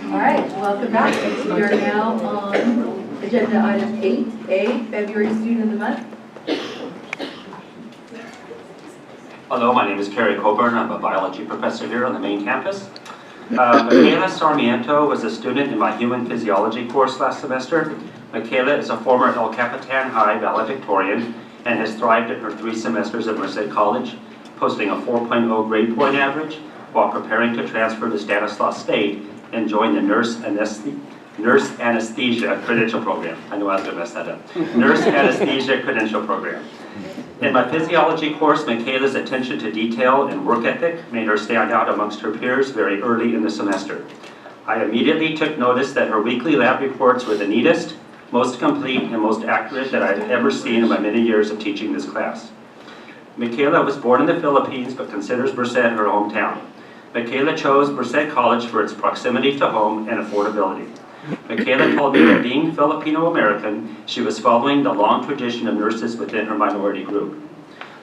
All right, welcome back. We are now on agenda item 8A, February Student of the Month. Hello, my name is Kerry Coburn. I'm a biology professor here on the main campus. Michaela Sarmiento was a student in my human physiology course last semester. Michaela is a former El Capitan High valedictorian and has thrived in her 3 semesters at Merced College, posting a 4.0 grade point average while preparing to transfer to Stanislaus State and join the Nurse Anesthesia Credential Program. I know I was going to mess that up. Nurse Anesthesia Credential Program. In my physiology course, Michaela's attention to detail and work ethic made her stand out amongst her peers very early in the semester. I immediately took notice that her weekly lab reports were the neatest, most complete, and most accurate that I've ever seen in my many years of teaching this class. Michaela was born in the Philippines but considers Merced her hometown. Michaela chose Merced College for its proximity to home and affordability. Michaela told me that being Filipino-American, she was following the long tradition of nurses within her minority group.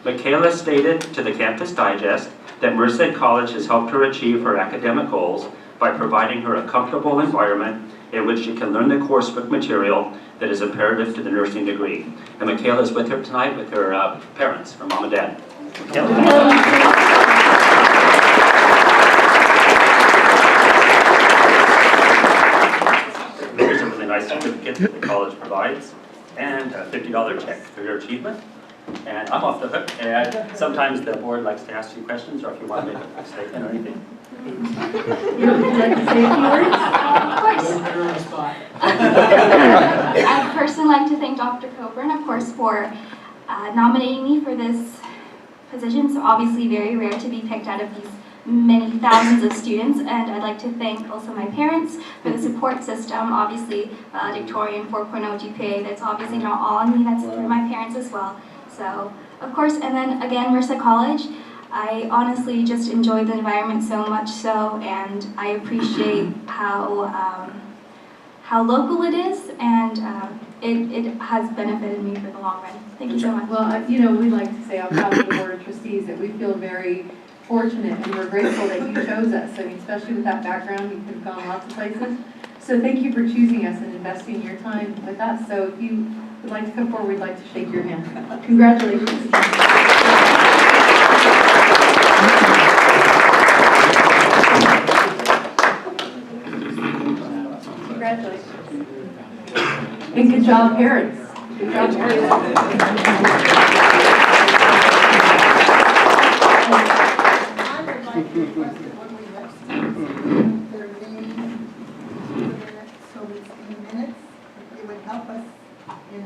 Michaela stated to the Campus Digest that Merced College has helped her achieve her academic goals by providing her a comfortable environment in which she can learn the coursework material that is imperative to the nursing degree. And Michaela is with her tonight with her parents, her mom and dad. Michaela. Here's a really nice certificate that the college provides, and a $50 check for your achievement. And I'm off the hook, and sometimes the board likes to ask you questions, or if you want to make a statement or anything. Would you like to say a few words? Of course. I'd personally like to thank Dr. Coburn, of course, for nominating me for this position. So obviously very rare to be picked out of these many thousands of students, and I'd like to thank also my parents for the support system. Obviously, valedictorian 4.0 GPA, that's obviously not all on me, that's through my parents as well. So, of course, and then again, Merced College, I honestly just enjoy the environment so much so, and I appreciate how local it is, and it has benefited me for the long run. Thank you so much. Well, you know, we'd like to say on behalf of the Board of Trustees that we feel very fortunate and we're grateful that you chose us. I mean, especially with that background, you could have gone lots of places. So thank you for choosing us and investing your time with us. So if you would like to come forward, we'd like to shake your hand. Congratulations. Congratulations. And good job, parents. Good job, parents.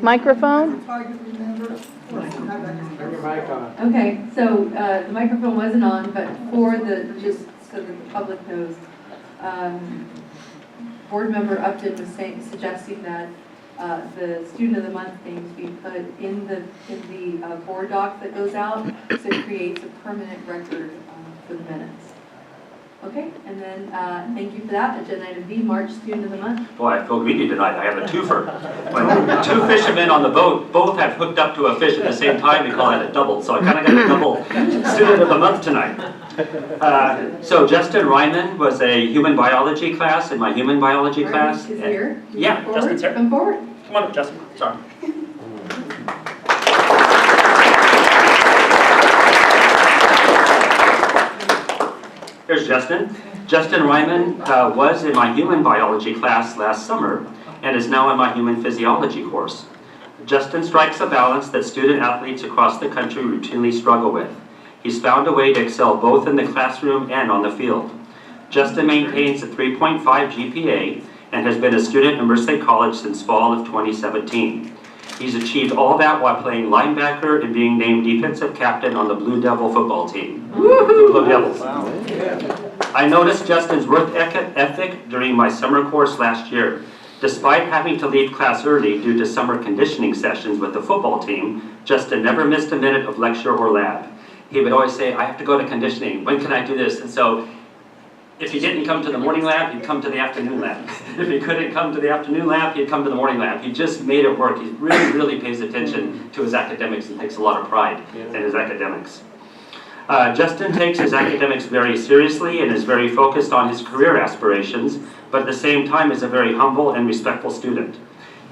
Microphone? It's hard to remember. Okay, so the microphone wasn't on, but for the, just so that the public knows, board member Upton was suggesting that the student of the month names be put in the board doc that goes out, so it creates a permanent record for the minutes. Okay, and then thank you for that. Agenda item B, March Student of the Month. Boy, I feel greedy tonight. I have a twofer. When 2 fishermen on the boat both have hooked up to a fish at the same time, we call it a double. So I kind of got a double Student of the Month tonight. So Justin Ryman was a human biology class in my human biology class. Is here. Yeah, Justin's here. Come forward. Come on up, Justin. Sorry. Here's Justin. Justin Ryman was in my human biology class last summer and is now in my human physiology course. Justin strikes a balance that student athletes across the country routinely struggle with. He's found a way to excel both in the classroom and on the field. Justin maintains a 3.5 GPA and has been a student at Merced College since fall of 2017. He's achieved all that while playing linebacker and being named defensive captain on the Blue Devil football team. Blue Devils. Wow. I noticed Justin's work ethic during my summer course last year. Despite having to leave class early due to summer conditioning sessions with the football team, Justin never missed a minute of lecture or lab. He would always say, I have to go to conditioning. When can I do this? And so if he didn't come to the morning lab, he'd come to the afternoon lab. If he couldn't come to the afternoon lab, he'd come to the morning lab. He just made it work. He really, really pays attention to his academics and takes a lot of pride in his academics. Justin takes his academics very seriously and is very focused on his career aspirations, but at the same time is a very humble and respectful student.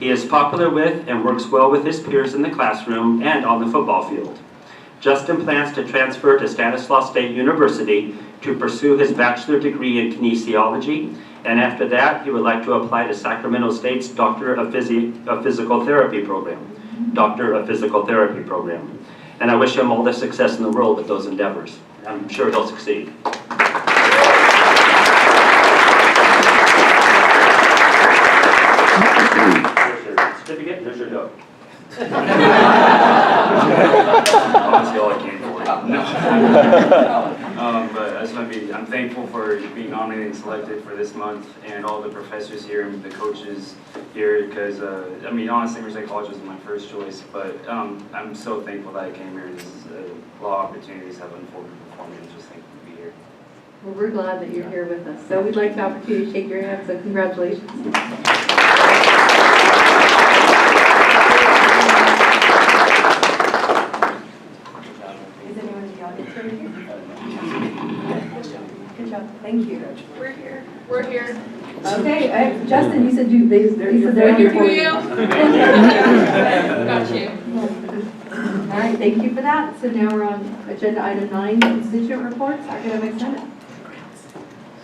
He is popular with and works well with his peers in the classroom and on the football field. Justin plans to transfer to Stanislaus State University to pursue his bachelor degree in kinesiology, and after that he would like to apply to Sacramento State's Doctor of Physical Therapy program. And I wish him all the success in the world with those endeavors. I'm sure he'll succeed. There's your certificate, there's your note. Honestly, all I came for. But I just want to I'm thankful for being nominated and selected for this month, and all the professors here and the coaches here, because I mean, honestly, Merced College was my first choice, but I'm so thankful that I came here. This is a lot of opportunities have unfolded for me, and just thankful to be here. Well, we're glad that you're here with us. So we'd like the opportunity to shake your hand, so congratulations. Is anyone in the audience over here? Good job, thank you. We're here. We're here. Okay, Justin, you said they said they're here for you. Got you. All right, thank you for that. So now we're on agenda item 9, constituent reports, academic senate.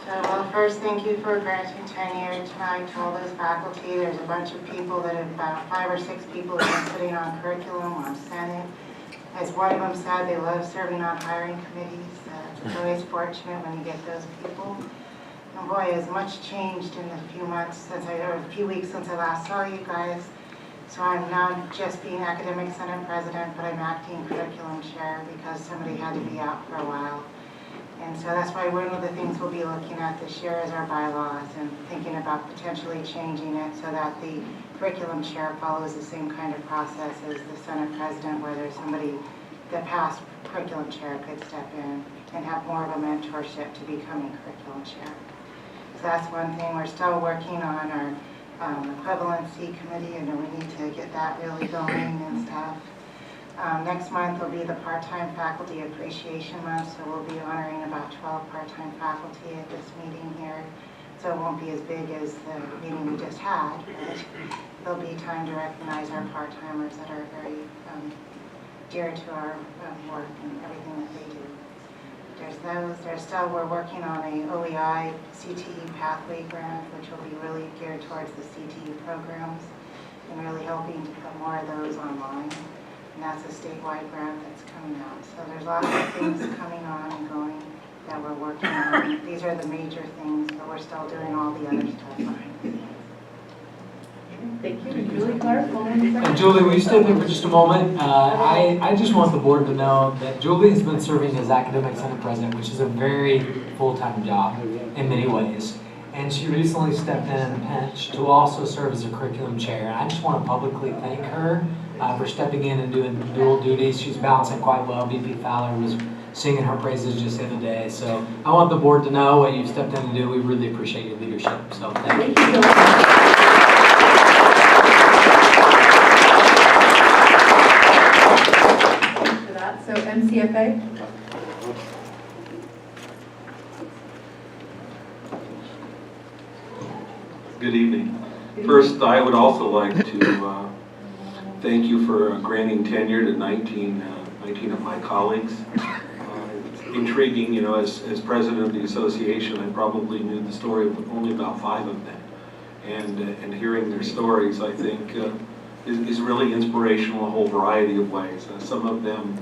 So, well, first, thank you for granting tenure tonight to all those faculty. There's a bunch of people that have, about 5 or 6 people who have been sitting on curriculum, on Senate. As one of them said, they love serving on hiring committees. It's always fortunate when you get those people. And boy, has much changed in the few months since or a few weeks since I last saw you guys. So I'm not just being academic senate president, but I'm acting curriculum chair because somebody had to be out for a while. And so that's why one of the things we'll be looking at this year is our bylaws and thinking about potentially changing it so that the curriculum chair follows the same kind of process as the Senate president, where there's somebody, the past curriculum chair could step in and have more of a mentorship to becoming curriculum chair. So that's one thing. We're still working on our equivalency committee, and we need to get that really going and stuff. Next month will be the part-time faculty appreciation month, so we'll be honoring about 12 part-time faculty at this meeting here. So it won't be as big as the meeting we just had, but there'll be time to recognize our part-timers that are very dear to our work and everything that they do. There's those. We're working on a OEI CTE pathway grant, which will be really geared towards the CTE programs and really helping to put more of those online. And that's a statewide grant that's coming out. So there's lots of things coming on and going that we're working on. These are the major things, but we're still doing all the other stuff behind the scenes. Thank you. Julie Clark, Julie, will you stay there for just a moment? I just want the board to know that Julie has been serving as academic senate president, which is a very full-time job in many ways. And she recently stepped in a pinch to also serve as a curriculum chair. I just want to publicly thank her for stepping in and doing dual duties. She's balancing quite well. VP Fowler was singing her praises just the other day. So I want the board to know what you've stepped in to do. We really appreciate your leadership. So thank you. For that. So MCFA. Good evening. First, I would also like to thank you for granting tenure to 19 of my colleagues. It's intriguing, you know, as president of the association, I probably knew the story of only about 5 of them. And hearing their stories, I think, is really inspirational in a whole variety of ways. Some of them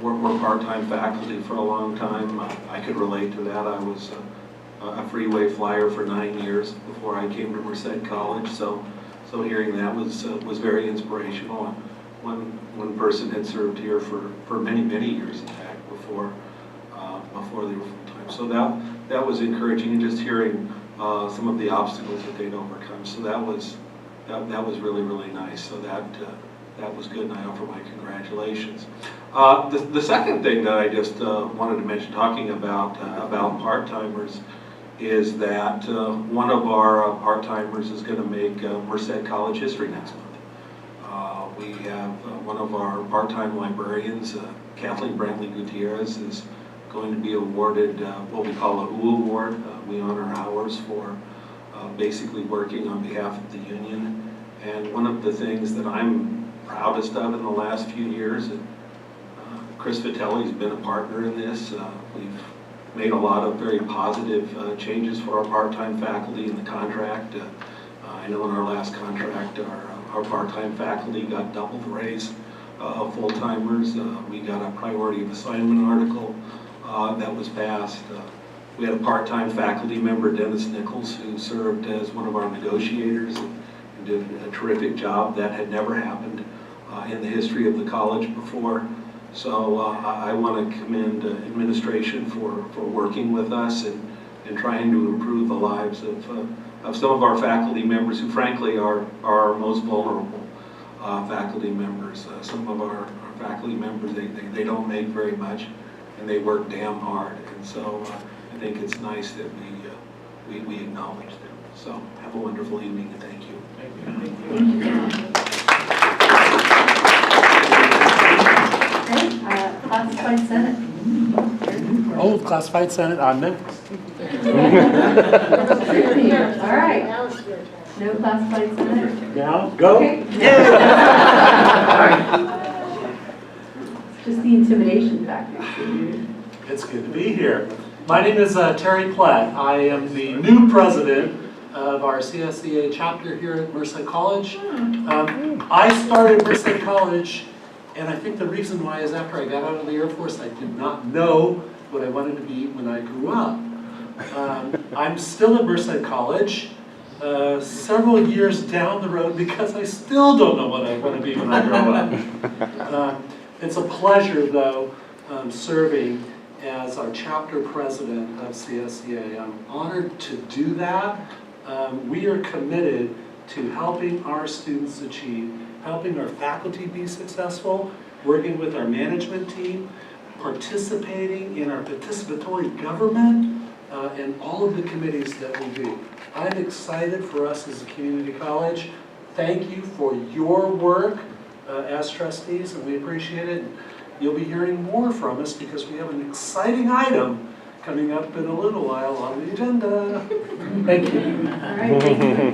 were part-time faculty for a long time. I could relate to that. I was a freeway flyer for 9 years before I came to Merced College, so hearing that was very inspirational. One person had served here for many years, in fact, before they were full-time. So that was encouraging, and just hearing some of the obstacles that they'd overcome. So that was really nice. So that was good, and I offer my congratulations. The second thing that I just wanted to mention, talking about part-timers, is that one of our part-timers is going to make Merced College history next month. we have one of our part-time librarians, Kathleen Brantley Gutierrez, is going to be awarded what we call a OO Award. We honor hours for basically working on behalf of the union. And one of the things that I'm proudest of in the last few years, and Chris Vitelli's been a partner in this. We've made a lot of very positive changes for our part-time faculty in the contract. I know in our last contract, our part-time faculty got double the raise of full-timers. We got a priority of assignment article that was passed. We had a part-time faculty member, Dennis Nichols, who served as one of our negotiators and did a terrific job. That had never happened in the history of the college before. So I want to commend administration for working with us and trying to improve the lives of some of our faculty members who frankly are our most vulnerable faculty members. Some of our faculty members, they don't make very much and they work damn hard. And so I think it's nice that we acknowledge them. So have a wonderful evening and thank you. Thank you. Okay, classified senate. Oh, classified senate, I'm next. All right. No classified senate? Now, go. Okay. Just the intimidation factor. It's good to be here. My name is Terry Platt. I am the new president of our CSEA chapter here at Merced College. I started Merced College, and I think the reason why is after I got out of the Air Force, I did not know what I wanted to be when I grew up. I'm still at Merced College, several years down the road because I still don't know what I want to be when I grow up. It's a pleasure, though, serving as our chapter president of CSEA. I'm honored to do that. We are committed to helping our students achieve, helping our faculty be successful, working with our management team, participating in our participatory government, and all of the committees that we do. I'm excited for us as a community college. Thank you for your work as trustees, and we appreciate it. You'll be hearing more from us because we have an exciting item coming up in a little while on the agenda. Thank you. All right, thank you.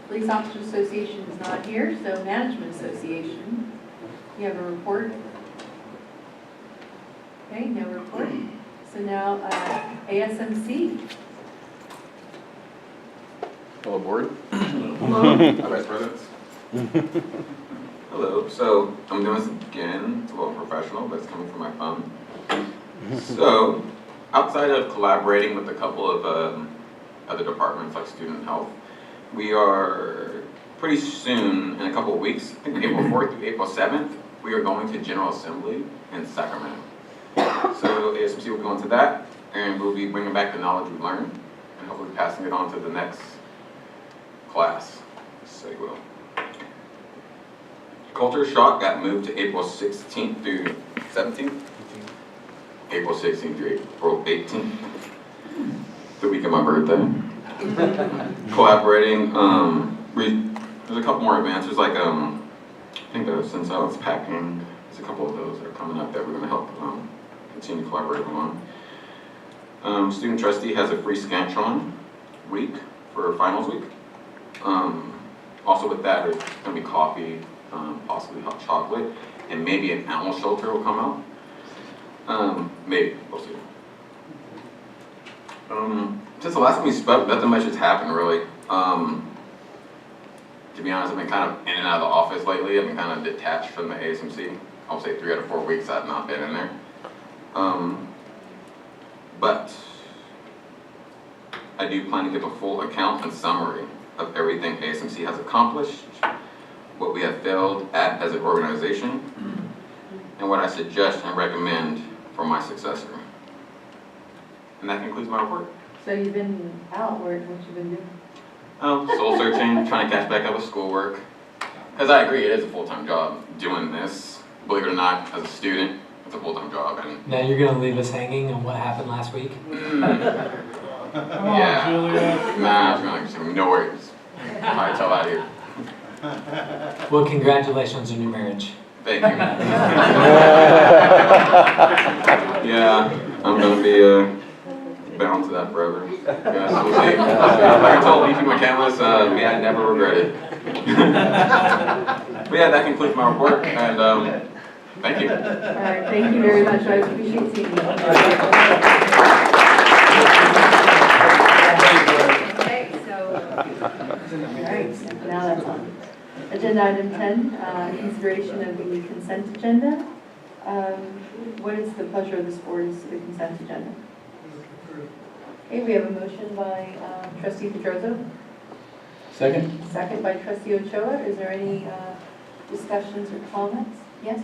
Police Officers Association is not here, so Management Association. You have a report? Okay, no report. So now ASMC. Hello, board. Hello. Hi, Vice Presidents. Hello. So I'm doing this again. It's a little professional, but it's coming from my phone. So outside of collaborating with a couple of other departments like student health, we are pretty soon, in a couple of weeks, I think April 4th through April 7th, we are going to General Assembly in Sacramento. So ASMC will go into that, and we'll be bringing back the knowledge we've learned, and hopefully passing it on to the next class, so you will. Culture Shock got moved to April 16th through 17th. April 16th through April 18th. The week of my birthday. Collaborating, there's a couple more events. There's like, I think the Since I Was Packing, there's a couple of those that are coming up that we're going to help continue collaborating on. Student Trustee has a free Scantron week for finals week. Also with that, there's going to be coffee, possibly hot chocolate, and maybe an animal shelter will come out. Maybe, we'll see. Since the last time we spoke, nothing much has happened really. To be honest, I've been kind of in and out of the office lately. I've been kind of detached from the ASMC. I'll say 3 out of 4 weeks I've not been in there. But I do plan to give a full account and summary of everything ASMC has accomplished, what we have failed at as an organization, and what I suggest and recommend for my successor. And that concludes my report. So you've been out, what you been doing? Soul searching, trying to catch back up with schoolwork. Because I agree, it is a full-time job doing this. Believe it or not, as a student, it's a full-time job. And Now you're going to leave us hanging on what happened last week? Yeah. Nah, it's like, no worries. All right, tell out here. Well, congratulations on your marriage. Thank you. Yeah, I'm gonna be bound to that forever. Yes, we'll see. Like I told Beefy McCandless, may I never regret it. But yeah, that concludes my report, and thank you. All right, thank you very much. I appreciate seeing you. Okay, so, all right, now that's on. Agenda item 10, consideration of the consent agenda. What is the pleasure of this board as to the consent agenda? Okay, we have a motion by trustee Pedrosa. Second? Second by trustee Ochoa. Is there any discussions or comments? Yes,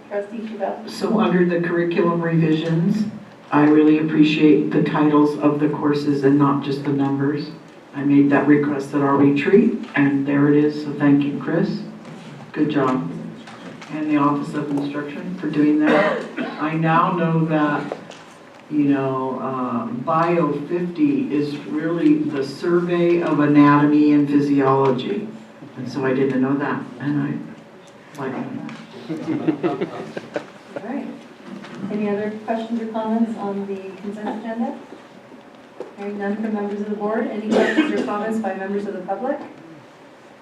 trustee Chabot? So under the curriculum revisions, I really appreciate the titles of the courses and not just the numbers. I made that request at our retreat, and there it is, so thank you, Chris. Good job. And the Office of Instruction for doing that. I now know that, you know, Bio 50 is really the survey of anatomy and physiology. And so I didn't know that, and I like it. All right. Any other questions or comments on the consent agenda? Hearing none from members of the board. Any questions or comments by members of the public?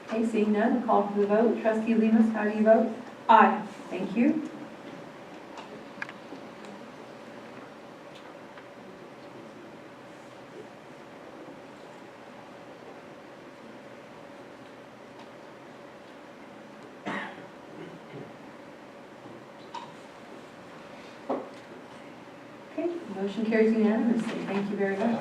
Okay, seeing none, we'll call for the vote. Trustee Lemus, how do you vote? Aye. Thank you. Okay, motion carries unanimously. Thank you very much.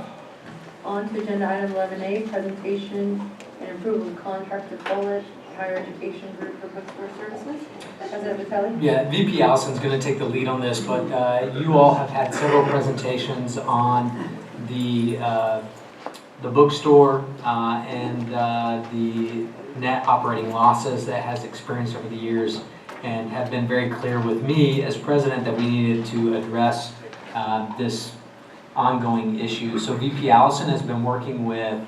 On to agenda item 11A, presentation and approval of contract with Follett Higher Education Group for Bookstore Services. President Vitelli? Yeah, VP Allison's going to take the lead on this, but you all have had several presentations on the bookstore and the net operating losses that has experienced over the years, and have been very clear with me as president that we needed to address this ongoing issue. So VP Allison has been working with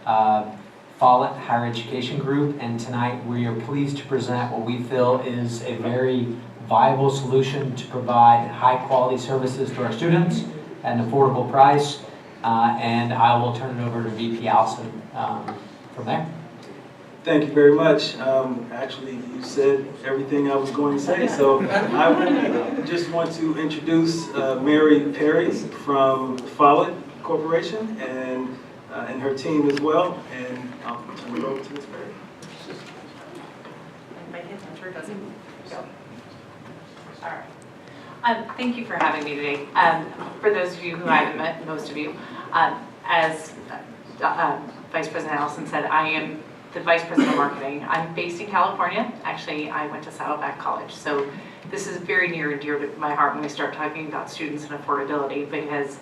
Follett Higher Education Group, and tonight we are pleased to present what we feel is a very viable solution to provide high quality services to our students at an affordable price, and I will turn it over to VP Allison from there. Thank you very much. Actually, you said everything I was going to say, so I just want to introduce Mary Perry from Follett Corporation and her team as well, and I'll turn it over to Ms. Perry. My picture doesn't go. All right. Thank you for having me today. For those of you who I haven't met, most of you, as Vice President Allison said, I am the Vice President of Marketing. I'm based in California. Actually, I went to Saddleback College, so this is very near and dear to my heart when we start talking about students and affordability, because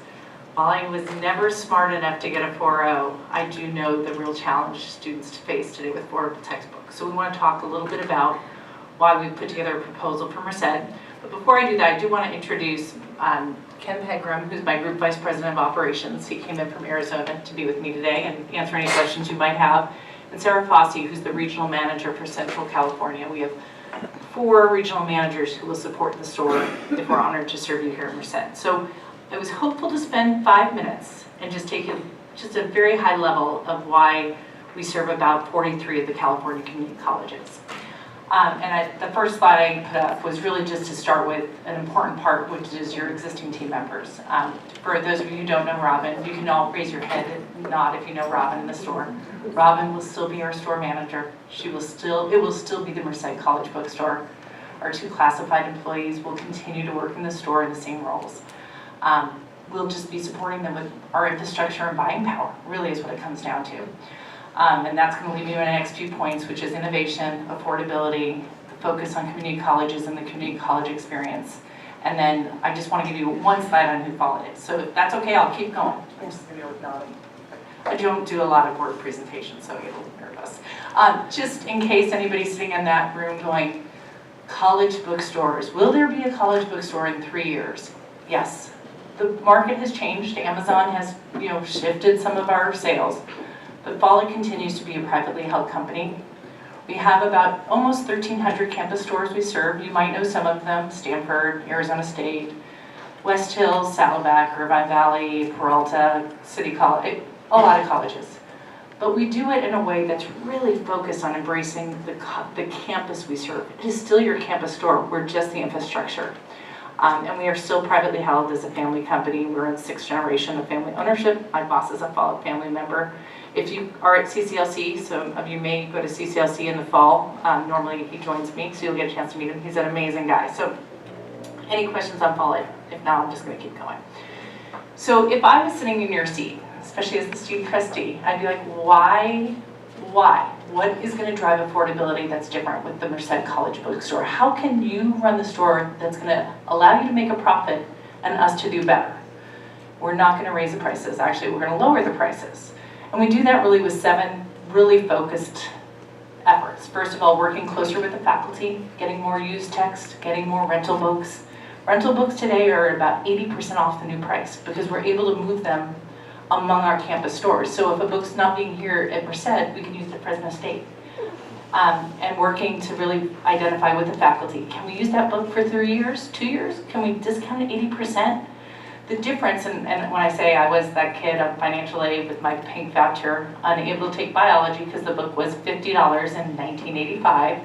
while I was never smart enough to get a 4.0, I do know the real challenge students face today with affordable textbooks. So we want to talk a little bit about why we put together a proposal for Merced. But before I do that, I do want to introduce Ken Pegram, who's my Group Vice President of Operations. He came in from Arizona to be with me today and answer any questions you might have. And Sarah Fossey, who's the Regional Manager for Central California. We have 4 regional managers who will support the store if we're honored to serve you here at Merced. So I was hopeful to spend 5 minutes and just take just a very high level of why we serve about 43 of the California community colleges. The first slide I put up was really just to start with an important part, which is your existing team members. For those of you who don't know Robin, you can all raise your head and nod if you know Robin in the store. Robin will still be our store manager. It will still be the Merced College Bookstore. Our 2 classified employees will continue to work in the store in the same roles. We'll just be supporting them with our infrastructure and buying power, really is what it comes down to. And that's going to lead me to my next few points, which is innovation, affordability, the focus on community colleges and the community college experience. And then I just want to give you one slide on who Follett is. So if that's okay, I'll keep going. I'm just going to go with nodding. I don't do a lot of word presentations, so I get a little nervous. Just in case anybody's sitting in that room going, college bookstores, will there be a college bookstore in 3 years? Yes. the market has changed. Amazon has, shifted some of our sales, but Follett continues to be a privately held company. We have about almost 1,300 campus stores we serve. You might know some of them: Stanford, Arizona State, West Hills, Saddleback, Irvine Valley, Peralta, City College, a lot of colleges. But we do it in a way that's really focused on embracing the campus we serve. It is still your campus store. We're just the infrastructure. And we are still privately held as a family company. We're in 6th generation of family ownership. My boss is a Follett family member. If you are at CCLC, some of you may go to CCLC in the fall. Normally he joins me, so you'll get a chance to meet him. He's an amazing guy. So any questions on Follett? If not, I'm just going to keep going. So if I was sitting in your seat, especially as the student trustee, I'd be like, why? What is going to drive affordability that's different with the Merced College Bookstore? How can you run the store that's going to allow you to make a profit and us to do better? We're not going to raise the prices. Actually, we're going to lower the prices. And we do that really with 7 really focused efforts. First of all, working closer with the faculty, getting more used text, getting more rental books. Rental books today are about 80% off the new price because we're able to move them among our campus stores. So if a book's not being here at Merced, we can use it at Fresno State. And working to really identify with the faculty. Can we use that book for 3 years, 2 years? Can we discount it 80%? The difference, and when I say I was that kid on financial aid with my pink voucher, unable to take biology because the book was $50 in 1985,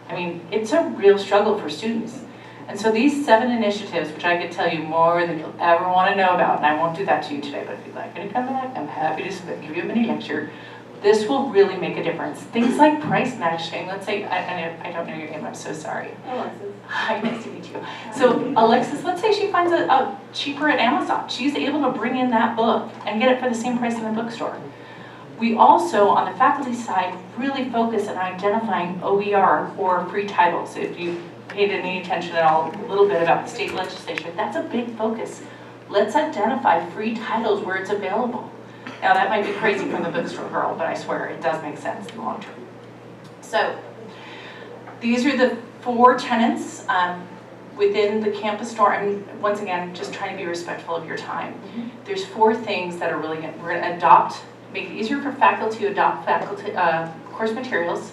I mean, it's a real struggle for students. And so these 7 initiatives, which I could tell you more than you'll ever want to know about, and I won't do that to you today, but if you'd like me to come back, I'm happy to give you a mini lecture. This will really make a difference. Things like price matching. Let's say, I don't know your name, I'm so sorry. Alexis. Hi, nice to meet you. So Alexis, let's say she finds a cheaper at Amazon. She's able to bring in that book and get it for the same price in the bookstore. We also, on the faculty side, really focus on identifying OER, or free titles. If you paid any attention at all, a little bit about the state legislature, that's a big focus. Let's identify free titles where it's available. Now that might be crazy from the bookstore girl, but I swear it does make sense in the long term. So these are the 4 tenets within the campus store. I'm, once again, just trying to be respectful of your time. There's 4 things that are really good. We're going to make it easier for faculty to adopt course materials.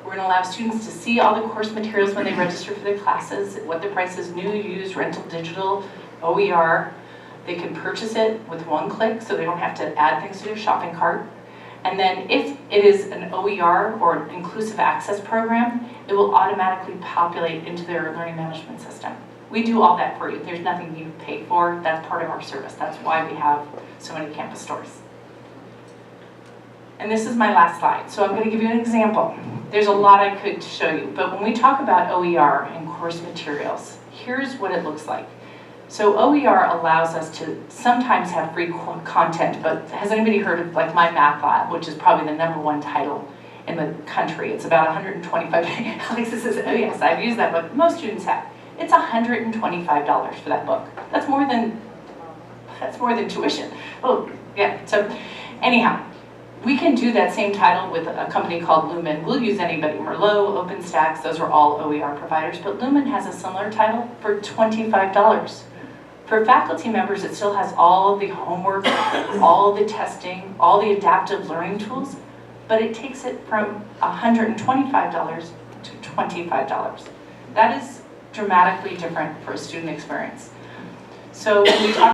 We're going to allow students to see all the course materials when they register for their classes, what the price is: new, used, rental, digital, OER. They can purchase it with 1 click, so they don't have to add things to their shopping cart. And then if it is an OER, or inclusive access program, it will automatically populate into their learning management system. We do all that for you. There's nothing you pay for. That's part of our service. That's why we have so many campus stores. And this is my last slide. So I'm going to give you an example. There's a lot I could show you, but when we talk about OER and course materials, here's what it looks like. So OER allows us to sometimes have free content, but has anybody heard of like My Math Lab, which is probably the #1 title in the country? It's about 125. Alexis says, oh yes, I've used that book. Most students have. It's $125 for that book. That's more than tuition. Oh yeah. So anyhow, we can do that same title with a company called Lumen. We'll use anybody. Merlot, OpenStax, those are all OER providers, but Lumen has a similar title for $25. For faculty members, it still has all the homework, all the testing, all the adaptive learning tools, but it takes it from $125 to $25. That is dramatically different for a student experience. So when we talk